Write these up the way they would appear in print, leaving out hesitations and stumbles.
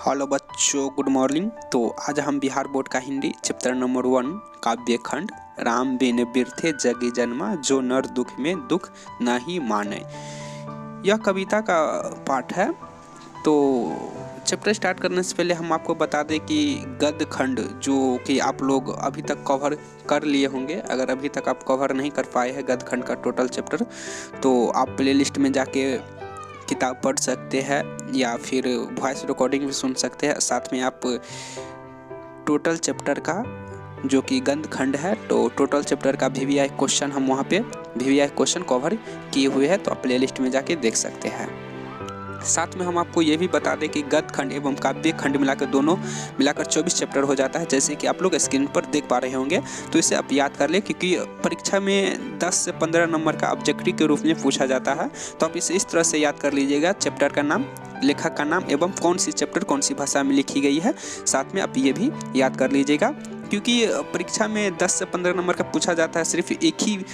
Hello बच्चों, good morning. तो आज हम बिहार बोर्ड का हिंदी चैप्टर नंबर 1 काव्य खंड राम बिन बिरथे जगी जन्मा जो नर दुख में दुख नहीं माने, यह कविता का पाठ है। तो चैप्टर स्टार्ट करने से पहले हम आपको बता दें कि गद्य खंड जो कि आप लोग अभी तक कवर कर लिए होंगे, अगर अभी तक आप कवर नहीं कर पाए हैं गद्य खंड का टोटल चैप्टर, तो आप प्लेलिस्ट में जाके किताब पढ़ सकते हैं या फिर वॉइस रिकॉर्डिंग भी सुन सकते हैं। साथ में आप टोटल चैप्टर का जो कि गद्य खंड है, तो टोटल चैप्टर का VVI क्वेश्चन हम वहाँ पे VVI क्वेश्चन कवर किए हुए हैं, तो आप प्लेलिस्ट में जाके देख सकते हैं। साथ में हम आपको ये भी बता दें कि गद्य खंड एवं काव्य खंड मिलाकर दोनों मिलाकर 24 चैप्टर हो जाता है, जैसे कि आप लोग स्क्रीन पर देख पा रहे होंगे। तो इसे आप याद कर ले, क्योंकि परीक्षा में 10 से 15 नंबर का ऑब्जेक्टिव के रूप में पूछा जाता है। तो आप इसे इस तरह से याद कर लीजिएगा, चैप्टर का नाम, लेखक का नाम एवं कौन सी चैप्टर कौन सी भाषा में लिखी गई है। साथ में आप ये भी याद कर लीजिएगा, क्योंकि परीक्षा में 10 से 15 नंबर का पूछा जाता है सिर्फ एक ही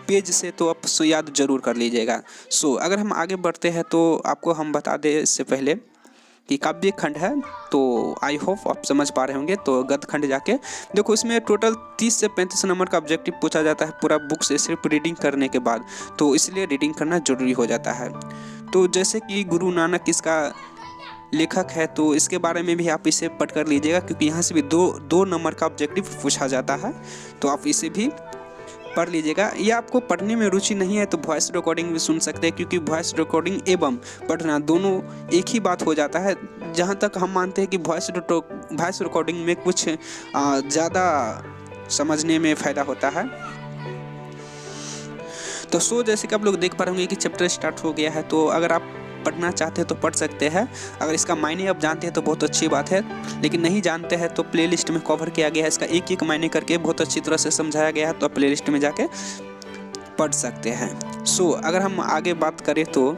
पेज से, तो आप याद जरूर कर लीजिएगा। अगर हम आगे बढ़ते हैं तो आपको हम बता दें इससे पहले कि काव्य खंड है, तो आई होप आप समझ पा रहे होंगे। तो गद्य खंड जाके देखो, इसमें टोटल 30 से 35 नंबर का ऑब्जेक्टिव पूछा जाता है पूरा बुक से, सिर्फ रीडिंग करने के बाद, तो इसलिए रीडिंग करना जरूरी हो जाता है। तो जैसे कि गुरु नानक इसका लेखक है, तो इसके बारे में भी आप इसे पढ़ कर लीजिएगा, क्योंकि यहाँ से भी दो नंबर का ऑब्जेक्टिव पूछा जाता है, तो आप इसे भी पढ़ लीजिएगा। या आपको पढ़ने में रुचि नहीं है तो वॉइस रिकॉर्डिंग भी सुन सकते हैं, क्योंकि वॉइस रिकॉर्डिंग एवं पढ़ना दोनों एक ही बात हो जाता है। जहाँ तक हम मानते हैं कि वॉइस रिकॉर्डिंग में कुछ ज़्यादा समझने में फ़ायदा होता है। तो जैसे कि आप लोग देख पा रहे होंगे कि चैप्टर स्टार्ट हो गया है, तो अगर आप पढ़ना चाहते हैं तो पढ़ सकते हैं। अगर इसका मायने आप जानते हैं तो बहुत अच्छी बात है, लेकिन नहीं जानते हैं तो प्लेलिस्ट में कवर किया गया है, इसका एक एक मायने करके बहुत अच्छी तरह से समझाया गया है, तो आप प्लेलिस्ट में जाके पढ़ सकते हैं। अगर हम आगे बात करें तो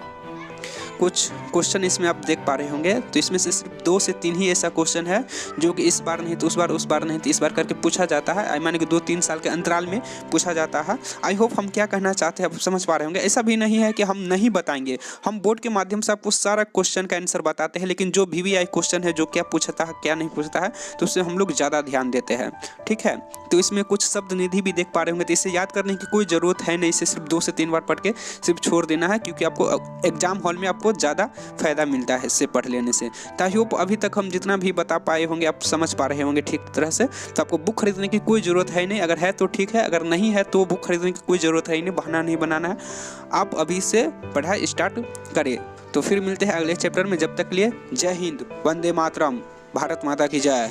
कुछ क्वेश्चन इसमें आप देख पा रहे होंगे, तो इसमें से सिर्फ 2 से 3 ही ऐसा क्वेश्चन है जो कि इस बार नहीं तो उस बार नहीं तो इस बार करके पूछा जाता है, आई माने कि 2-3 साल के अंतराल में पूछा जाता है। आई होप हम क्या कहना चाहते हैं आप समझ पा रहे होंगे। ऐसा भी नहीं है कि हम नहीं बताएंगे, हम बोर्ड के माध्यम से आपको सारा क्वेश्चन का आंसर बताते हैं, लेकिन जो VVI क्वेश्चन है, जो क्या पूछता है क्या नहीं पूछता है, तो उससे हम लोग ज़्यादा ध्यान देते हैं, ठीक है। तो इसमें कुछ शब्द निधि भी देख पा रहे होंगे, तो इसे याद करने की कोई ज़रूरत है नहीं, इसे सिर्फ 2 से 3 बार पढ़ के सिर्फ छोड़ देना है, क्योंकि आपको एग्जाम हॉल में आपको ज़्यादा फ़ायदा मिलता है इससे पढ़ लेने से। ताकि वो अभी तक हम जितना भी बता पाए होंगे आप समझ पा रहे होंगे ठीक तरह से। तो आपको बुक खरीदने की कोई ज़रूरत है नहीं, अगर है तो ठीक है, अगर नहीं है तो बुक खरीदने की कोई ज़रूरत है नहीं, बहाना नहीं बनाना है, आप अभी से पढ़ाई स्टार्ट करें। तो फिर मिलते हैं अगले चैप्टर में, जब तक लिए जय हिंद, वंदे मातरम, भारत माता की जय।